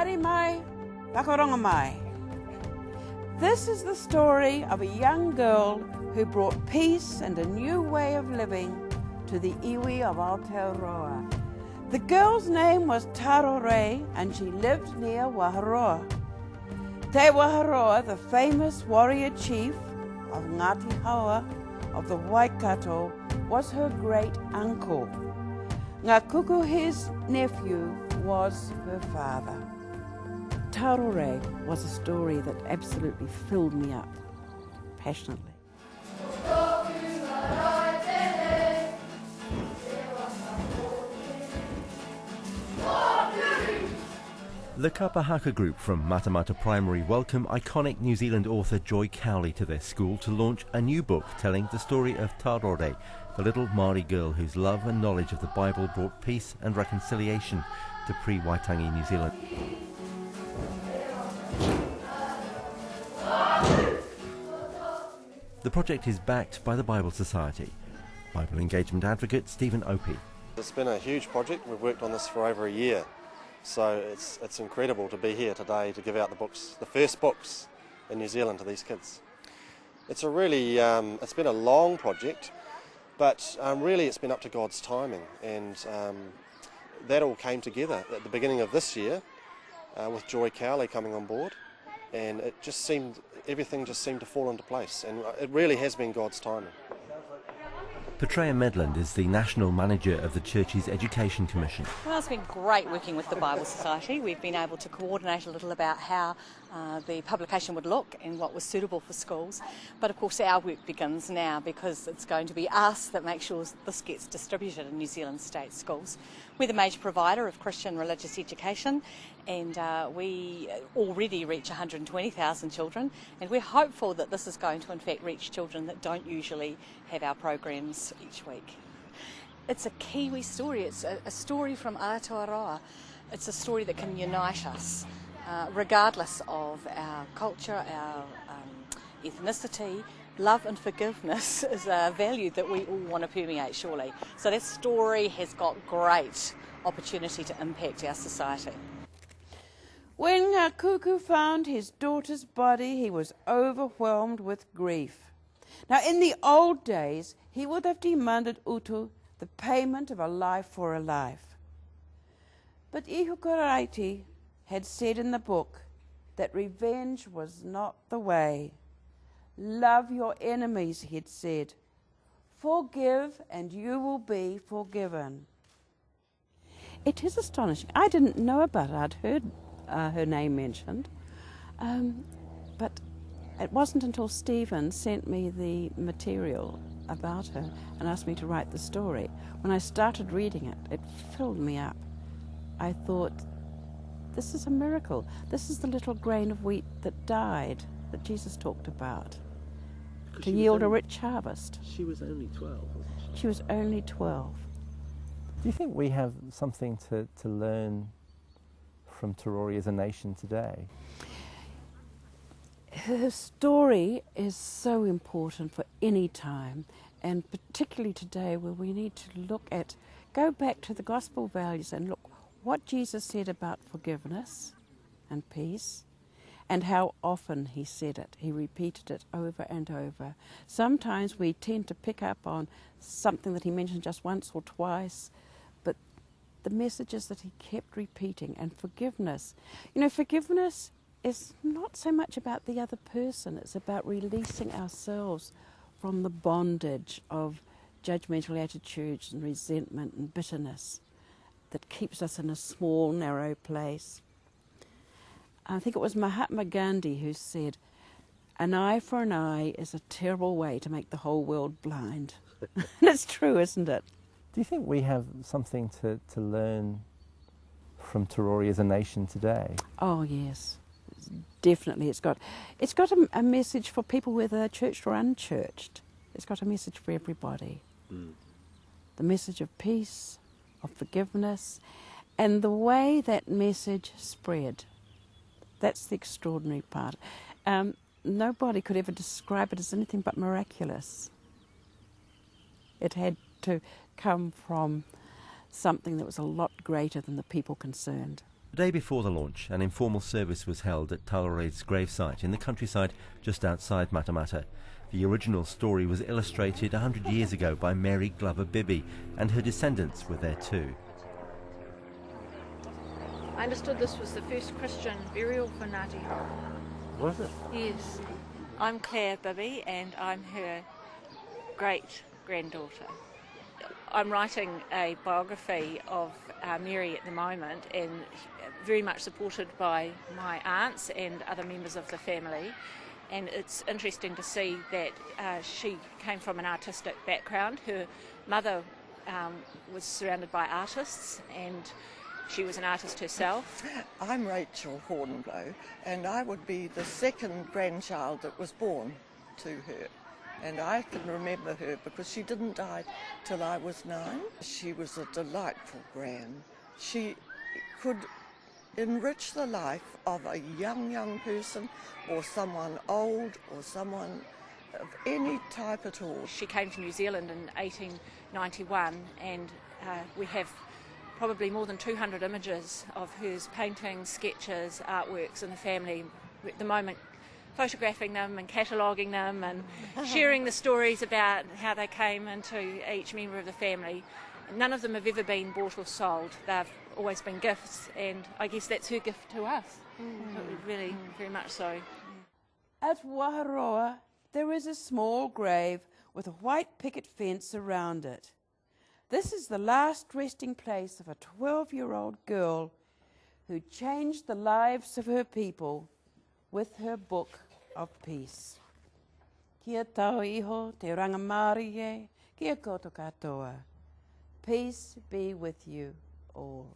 Haere mai, whakaronga mai. This is the story of a young girl who brought peace and a new way of living to the iwi of Aotearoas. The girl's name was Tarore and she lived near Waharoa. Te Waharoa, the famous warrior chief of Ngāti Haua of the Waikato, was her great uncle. Ngā Kuku, his nephew, was her father. Tarore was a story that absolutely filled me up passionately. The Kapahaka group from Matamata Primary welcome iconic New Zealand author Joy Cowley to their school to launch a new book telling the story of Tarore, the little Maori girl whose love and knowledge of the Bible brought peace and reconciliation to pre-Waitangi New Zealand. The project is backed by the Bible Society. Bible engagement advocate Stephen Opie. It's been a huge project. We've worked on this for over a year. So it's incredible to be here today to give out the books, the first books in New Zealand to these kids. It's a really, it's been a long project, but really it's been up to God's timing, and that all came together at the beginning of this year with Joy Cowley coming on board, and it just seemed, everything just seemed to fall into place, and it really has been God's timing. Petrea Medland is the National Manager of the Church's Education Commission. Well, it's been great working with the Bible Society. We've been able to coordinate a little about how the publication would look and what was suitable for schools. But of course our work begins now, because it's going to be us that make sure this gets distributed in New Zealand state schools. We're the major provider of Christian religious education, and we already reach 120,000 children, and we're hopeful that this is going to in fact reach children that don't usually have our programs each week. It's a Kiwi story. It's a story from Aotearoas. It's a story that can unite us regardless of our culture, our ethnicity. Love and forgiveness is a value that we all want to permeate, surely. So that story has got great opportunity to impact our society. When Ngā Kuku found his daughter's body, he was overwhelmed with grief. Now, in the old days, he would have demanded utu, the payment of a life for a life. But Ihukaraiti had said in the book that revenge was not the way. Love your enemies, he had said. Forgive and you will be forgiven. It is astonishing. I didn't know about it. I'd heard her name mentioned, but it wasn't until Stephen sent me the material about her and asked me to write the story. When I started reading it, it filled me up. I thought, this is a miracle. This is the little grain of wheat that died, that Jesus talked about, to yield a rich harvest. She was only 12, wasn't she? She was only 12. Do you think we have something to learn from Tarore as a nation today? Her story is so important for any time, and particularly today, where we need to go back to the gospel values and look what Jesus said about forgiveness and peace, and how often he said it. He repeated it over and over. Sometimes we tend to pick up on something that he mentioned just once or twice, but the messages that he kept repeating, and forgiveness. You know, forgiveness is not so much about the other person, it's about releasing ourselves from the bondage of judgmental attitudes and resentment and bitterness that keeps us in a small, narrow place. I think it was Mahatma Gandhi who said, "An eye for an eye is a terrible way to make the whole world blind." And it's true, isn't it? Do you think we have something to learn from Tarore as a nation today? Oh yes, definitely. It's got a message for people, whether churched or unchurched. It's got a message for everybody. The message of peace, of forgiveness, and the way that message spread. That's the extraordinary part. Nobody could ever describe it as anything but miraculous. It had to come from something that was a lot greater than the people concerned. The day before the launch, an informal service was held at Tarore's gravesite in the countryside just outside Matamata. The original story was illustrated 100 years ago by Mary Glover Bibby, and her descendants were there too. I understood this was the first Christian burial for Ngāti Hau. Was it? Yes. I'm Claire Bibby and I'm her great-granddaughter. I'm writing a biography of Mary at the moment, and very much supported by my aunts and other members of the family. And it's interesting to see that she came from an artistic background. Her mother was surrounded by artists, and she was an artist herself. I'm Rachel Hornblow, and I would be the second grandchild that was born to her. And I can remember her because she didn't die till I was 9. She was a delightful gran. She could enrich the life of a young person, or someone old, or someone of any type at all. She came to New Zealand in 1891, and we have probably more than 200 images of hers, paintings, sketches, artworks in the family. At the moment, photographing them and cataloguing them and sharing the stories about how they came into each member of the family. None of them have ever been bought or sold. They've always been gifts, and I guess that's her gift to us. Really, very much so. At Waharoa, there is a small grave with a white picket fence around it. This is the last resting place of a 12-year-old girl who changed the lives of her people with her book of peace. Kia tau iho te rangamari e, kia koto katoa. Peace be with you all.